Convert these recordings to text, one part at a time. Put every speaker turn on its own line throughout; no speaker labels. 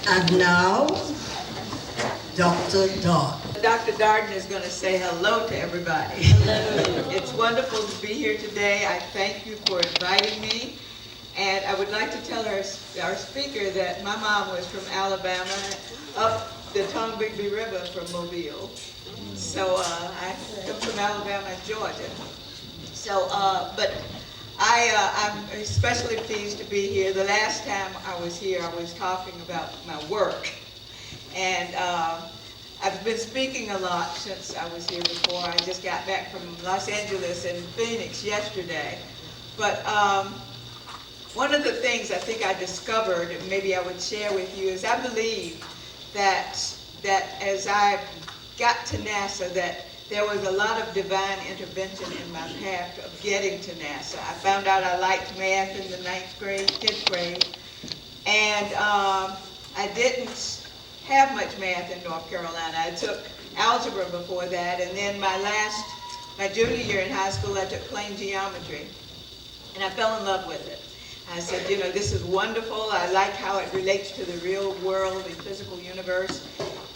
And now, Dr. Darden.
Dr. Darden is going to say hello to everybody. Hello. It's wonderful to be here today. I thank you for inviting me. And I would like to tell our speaker that my mom was from Alabama, up the Tombigbee River from Mobile. So I come from Alabama and Georgia. So, but I'm especially pleased to be here. The last time I was here, I was talking about my work. And I've been speaking a lot since I was here before. I just got back from Los Angeles and Phoenix yesterday. But one of the things I think I discovered, and maybe I would share with you, is I believe that as I got to NASA, that there was a lot of divine intervention in my path of getting to NASA. I found out I liked math in the 9th grade, 10th grade, and I didn't have much math in North Carolina. I took algebra before that, and then my junior year in high school, I took plane geometry, and I fell in love with it. I said, you know, this is wonderful. I like how it relates to the real world and physical universe,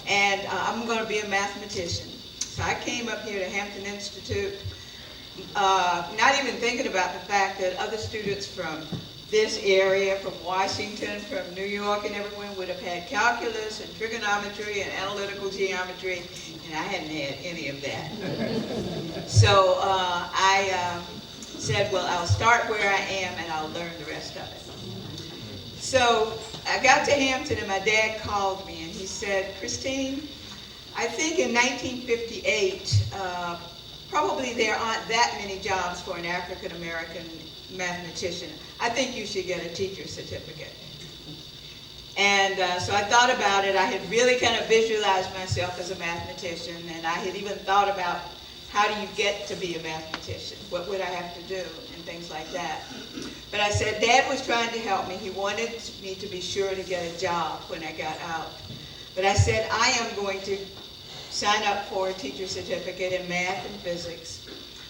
and I'm going to be a mathematician. So I came up here to Hampton Institute, not even thinking about the fact that other students from this area, from Washington, from New York, and everyone would have had calculus and trigonometry and analytical geometry, and I hadn't had any of that. So I said, well, I'll start where I am and I'll learn the rest of it. So I got to Hampton and my dad called me and he said, Christine, I think in 1958, probably there aren't that many jobs for an African-American mathematician. I think you should get a teacher's certificate. And so I thought about it. I had really kind of visualized myself as a mathematician, and I had even thought about how do you get to be a mathematician? What would I have to do? And things like that. But I said, Dad was trying to help me. He wanted me to be sure to get a job when I got out. But I said, I am going to sign up for a teacher's certificate in math and physics.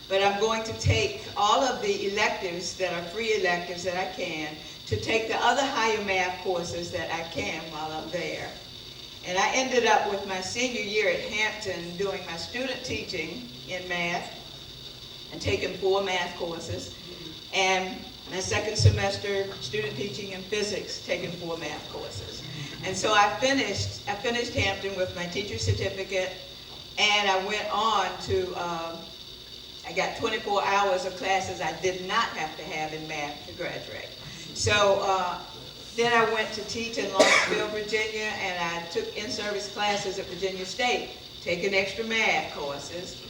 But I'm going to take all of the electives that are free electives that I can to take the other higher math courses that I can while I'm there. And I ended up with my senior year at Hampton doing my student teaching in math and taking 4 math courses. And my second semester student teaching in physics, taking 4 math courses. And so I finished Hampton with my teacher's certificate, and I went on to I got 24 hours of classes I did not have to have in math to graduate. So then I went to teach in Lawrenceville, Virginia, and I took in-service classes at Virginia State, taking extra math courses.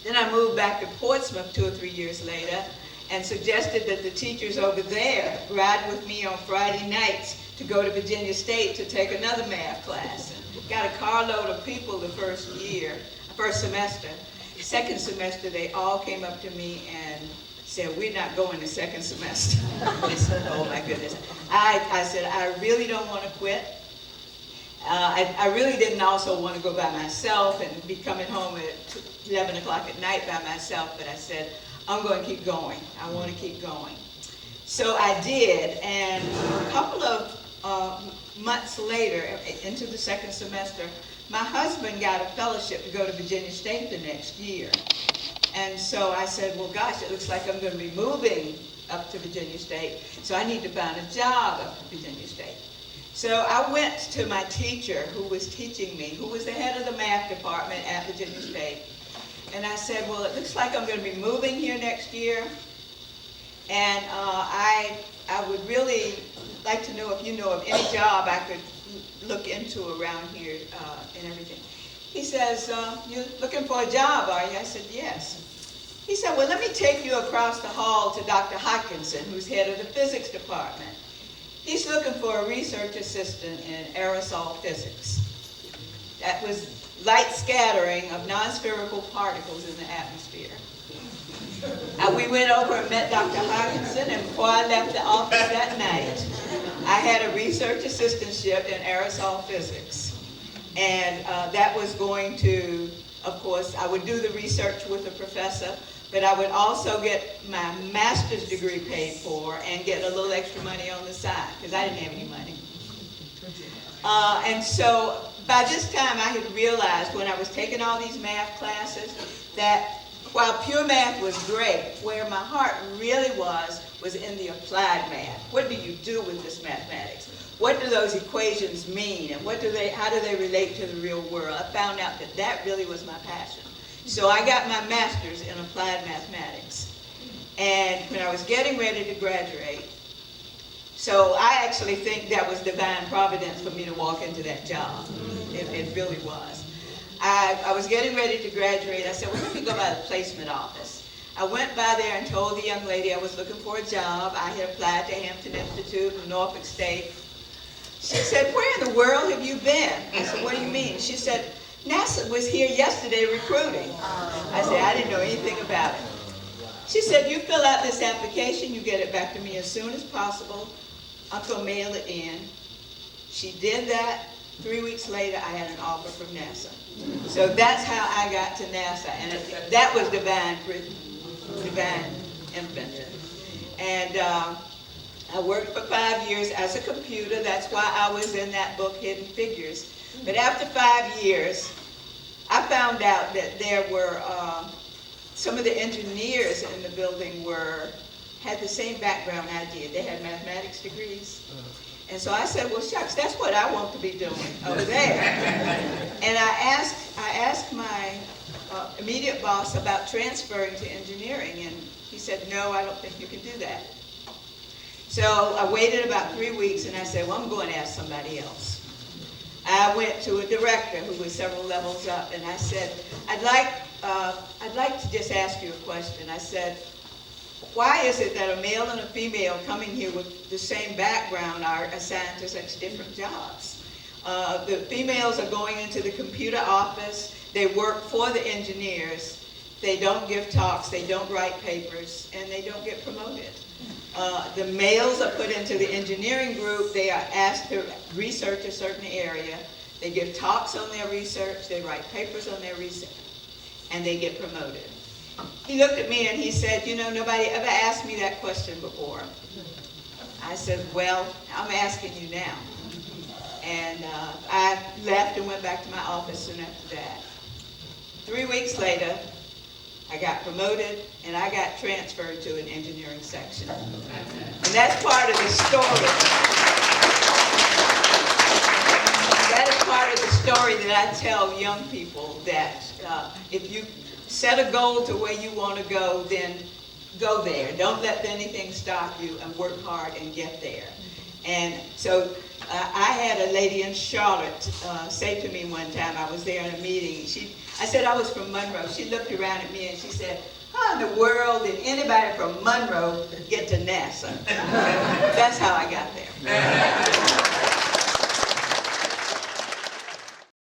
Then I moved back to Portsmouth 2 or 3 years later and suggested that the teachers over there ride with me on Friday nights to go to Virginia State to take another math class. And got a carload of people the first semester. Second semester, they all came up to me and said, we're not going the second semester. I said, oh my goodness. I said, I really don't want to quit. I really didn't also want to go by myself and be coming home at 11 o'clock at night by myself, but I said, I'm going to keep going. I want to keep going. So I did, and a couple of months later, into the second semester, my husband got a fellowship to go to Virginia State the next year. And so I said, well, gosh, it looks like I'm going to be moving up to Virginia State, so I need to find a job up to Virginia State. So I went to my teacher who was teaching me, who was the head of the math department at Virginia State. And I said, well, it looks like I'm going to be moving here next year. And I would really like to know if you know of any job I could look into around here and everything. He says, you're looking for a job, are you? I said, yes. He said, well, let me take you across the hall to Dr. Hodkinson, who's head of the physics department. He's looking for a research assistant in aerosol physics. That was light scattering of non-spherical particles in the atmosphere. We went over and met Dr. Hodkinson, and before I left the office that night, I had a research assistantship in aerosol physics. And that was going to, of course, I would do the research with a professor, but I would also get my master's degree paid for and get a little extra money on the side, because I didn't have any money. And so by this time I had realized when I was taking all these math classes that while pure math was great, where my heart really was in the applied math. What do you do with this mathematics? What do those equations mean? And how do they relate to the real world? I found out that really was my passion. So I got my master's in applied mathematics. And when I was getting ready to graduate, so I actually think that was divine providence for me to walk into that job. It really was. I was getting ready to graduate. I said, well, let me go by the placement office. I went by there and told the young lady I was looking for a job. I had applied to Hampton Institute in Norfolk State. She said, where in the world have you been? I said, what do you mean? She said, NASA was here yesterday recruiting. I said, I didn't know anything about it. She said, you fill out this application, you get it back to me as soon as possible. I'm going to mail it in. She did that. 3 weeks later, I had an offer from NASA. So that's how I got to NASA. And that was divine intervention. And I worked for 5 years as a computer. That's why I was in that book, Hidden Figures. But after 5 years, I found out that there were some of the engineers in the building had the same background I did. They had mathematics degrees. And so I said, well, shucks, that's what I want to be doing over there. And I asked my immediate boss about transferring to engineering, and he said, no, I don't think you can do that. So I waited about 3 weeks, and I said, well, I'm going to ask somebody else. I went to a director who was several levels up, and I said, I'd like to just ask you a question. I said, why is it that a male and a female coming here with the same background are assigned to such different jobs? The females are going into the computer office. They work for the engineers. They don't give talks. They don't write papers. And they don't get promoted. The males are put into the engineering group. They are asked to research a certain area. They give talks on their research. They write papers on their research. And they get promoted. He looked at me and he said, you know, nobody ever asked me that question before. I said, well, I'm asking you now. And I left and went back to my office soon after that. 3 weeks later, I got promoted and I got transferred to an engineering section. And that's part of the story. That is part of the story that I tell young people, that if you set a goal to where you want to go, then go there. Don't let anything stop you, and work hard and get there. And so I had a lady in Charlotte say to me one time, I was there in a meeting. I said I was from Monroe. She looked around at me and she said, how in the world did anybody from Monroe get to NASA? That's how I got there.